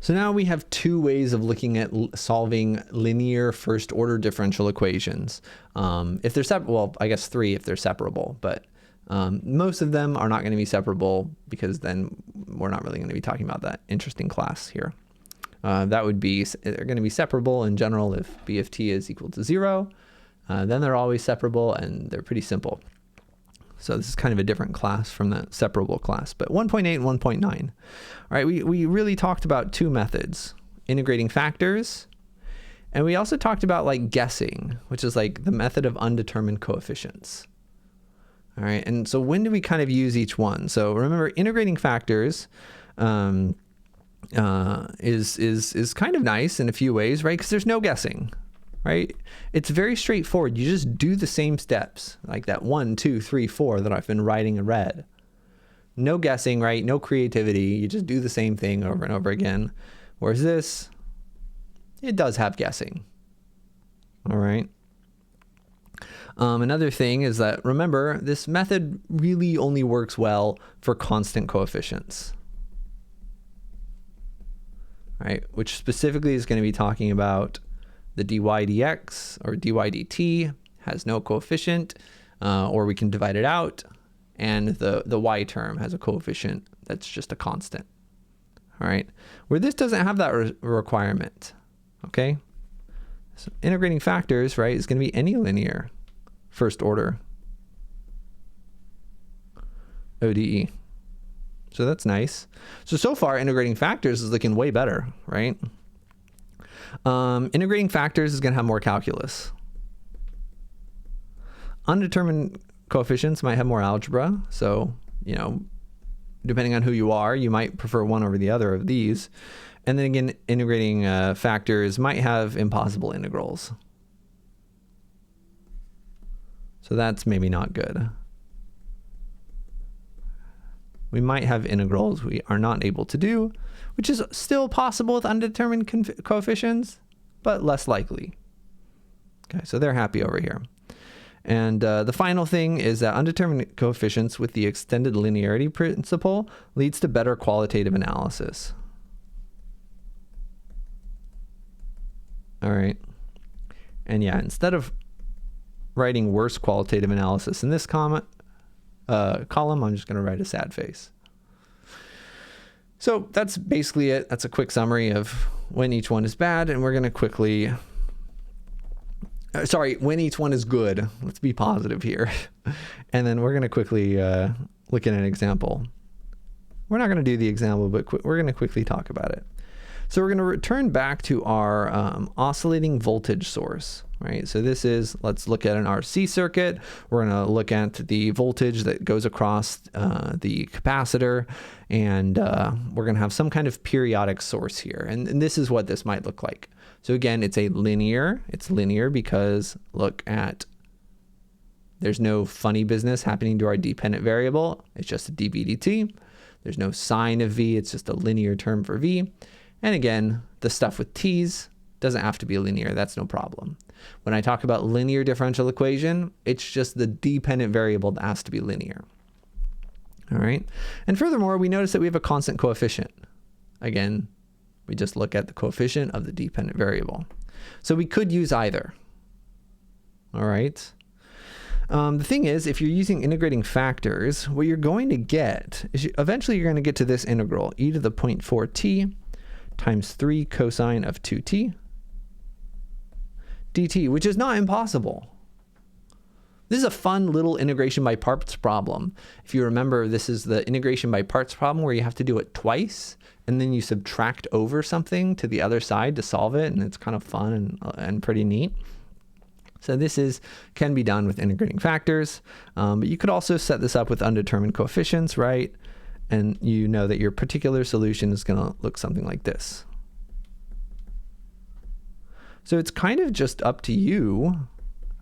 So now we have two ways of looking at solving linear first order differential equations. If they're well, I guess three if they're separable, but most of them are not going to be separable because then we're not really going to be talking about that interesting class here. That would be, they're going to be separable in general if b of t is equal to 0. Then they're always separable and they're pretty simple. So this is kind of a different class from the separable class, but 1.8 and 1.9. All right, we really talked about two methods, integrating factors, and we also talked about like guessing, which is like the method of undetermined coefficients. All right, and so when do we kind of use each one? So remember, integrating factors is kind of nice in a few ways, right? Because there's no guessing. Right? It's very straightforward. You just do the same steps, like that 1, 2, 3, 4 that I've been writing in red. No guessing, right? No creativity. You just do the same thing over and over again. Whereas this, it does have guessing. All right. Another thing is that, remember, this method really only works well for constant coefficients. Right? Which specifically is going to be talking about the dy dx or dy dt has no coefficient, or we can divide it out, and the y term has a coefficient that's just a constant. All right, where this doesn't have that requirement. Okay, so integrating factors, right, is going to be any linear first order ODE. So that's nice. So far integrating factors is looking way better, right? Integrating factors is going to have more calculus. Undetermined coefficients might have more algebra. So, you know, depending on who you are, you might prefer one over the other of these. And then again, integrating factors might have impossible integrals. So that's maybe not good. We might have integrals we are not able to do, which is still possible with undetermined coefficients, but less likely. Okay, so they're happy over here. And the final thing is that undetermined coefficients with the extended linearity principle leads to better qualitative analysis. All right. And yeah, instead of writing worse qualitative analysis in this column, I'm just going to write a sad face. So that's basically it. That's a quick summary of when each one is bad, and we're going to quickly, when each one is good. Let's be positive here. And then we're going to quickly look at an example. We're not going to do the example, but we're going to quickly talk about it. So we're going to return back to our oscillating voltage source, right? So this is, let's look at an RC circuit. We're going to look at the voltage that goes across the capacitor, and we're going to have some kind of periodic source here. And this is what this might look like. So again, it's linear because look at, there's no funny business happening to our dependent variable. It's just a dv dt. There's no sine of v. It's just a linear term for v. And again, the stuff with t's doesn't have to be linear. That's no problem. When I talk about linear differential equation, it's just the dependent variable that has to be linear. All right. And furthermore, we notice that we have a constant coefficient. Again, we just look at the coefficient of the dependent variable. So we could use either. All right. The thing is, if you're using integrating factors, what you're going to get is eventually you're going to get to this integral, e to the 0.4t times 3 cosine of 2t dt, which is not impossible. This is a fun little integration by parts problem. If you remember, this is the integration by parts problem where you have to do it twice, and then you subtract over something to the other side to solve it, and it's kind of fun and pretty neat. So this can be done with integrating factors, but you could also set this up with undetermined coefficients, right? And you know that your particular solution is going to look something like this. So it's kind of just up to you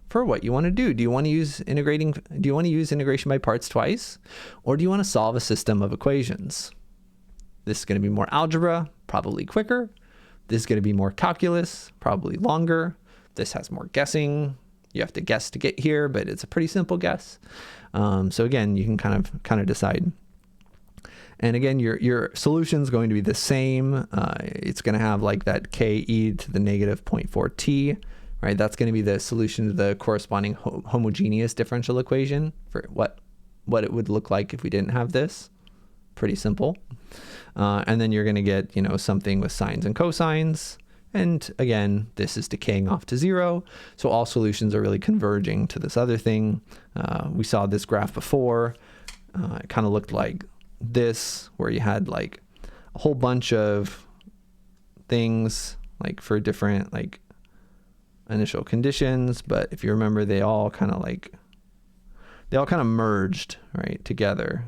for what you want to do. Do you want to use integration by parts twice, or do you want to solve a system of equations? This is going to be more algebra, probably quicker. This is going to be more calculus, probably longer. This has more guessing. You have to guess to get here, but it's a pretty simple guess. So again, you can kind of decide. And again, your solution is going to be the same. It's going to have like that k e to the negative 0.4t, right? That's going to be the solution to the corresponding homogeneous differential equation for what it would look like if we didn't have this. Pretty simple. And then you're going to get, something with sines and cosines. And again, this is decaying off to 0. So all solutions are really converging to this other thing. We saw this graph before. It kind of looked like this, where you had like a whole bunch of things like for different like initial conditions. But if you remember, they all kind of merged, right, together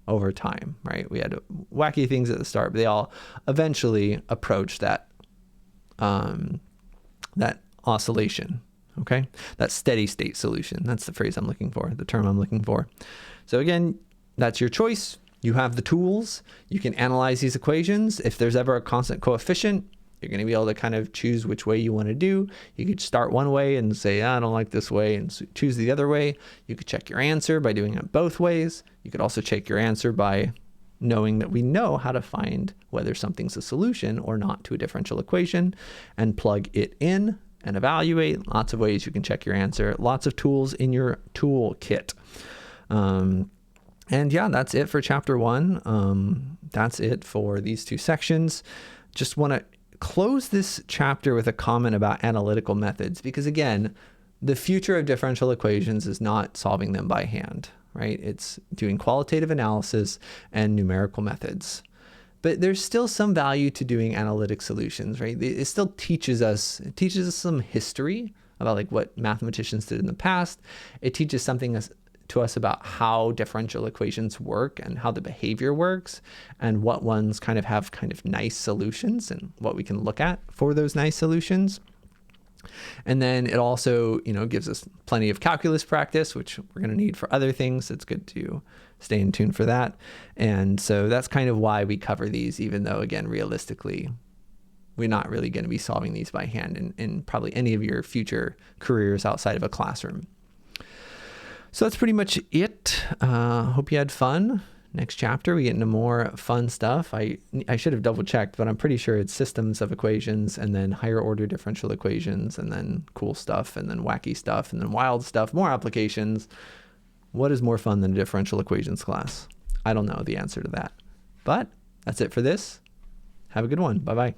over time, right? We had wacky things at the start, but they all eventually approached that that oscillation, okay? That steady state solution. That's the phrase I'm looking for, the term I'm looking for. So again, that's your choice. You have the tools. You can analyze these equations. If there's ever a constant coefficient, you're going to be able to kind of choose which way you want to do. You could start one way and say, I don't like this way, and choose the other way. You could check your answer by doing it both ways. You could also check your answer by knowing that we know how to find whether something's a solution or not to a differential equation and plug it in and evaluate. Lots of ways you can check your answer. Lots of tools in your toolkit. And yeah, that's it for chapter 1. That's it for these 2 sections. Just want to close this chapter with a comment about analytical methods, because again, the future of differential equations is not solving them by hand, right? It's doing qualitative analysis and numerical methods. But there's still some value to doing analytic solutions, right? It still teaches us some history about like what mathematicians did in the past. It teaches something to us about how differential equations work and how the behavior works and what ones kind of have kind of nice solutions and what we can look at for those nice solutions. And then it also, gives us plenty of calculus practice, which we're going to need for other things. It's good to stay in tune for that. And so that's kind of why we cover these, even though, again, realistically, we're not really going to be solving these by hand in probably any of your future careers outside of a classroom. So that's pretty much it. Hope you had fun. Next chapter, we get into more fun stuff. I should have double checked, but I'm pretty sure it's systems of equations and then higher order differential equations and then cool stuff and then wacky stuff and then wild stuff, more applications. What is more fun than a differential equations class? I don't know the answer to that. But that's it for this. Have a good one. Bye-bye.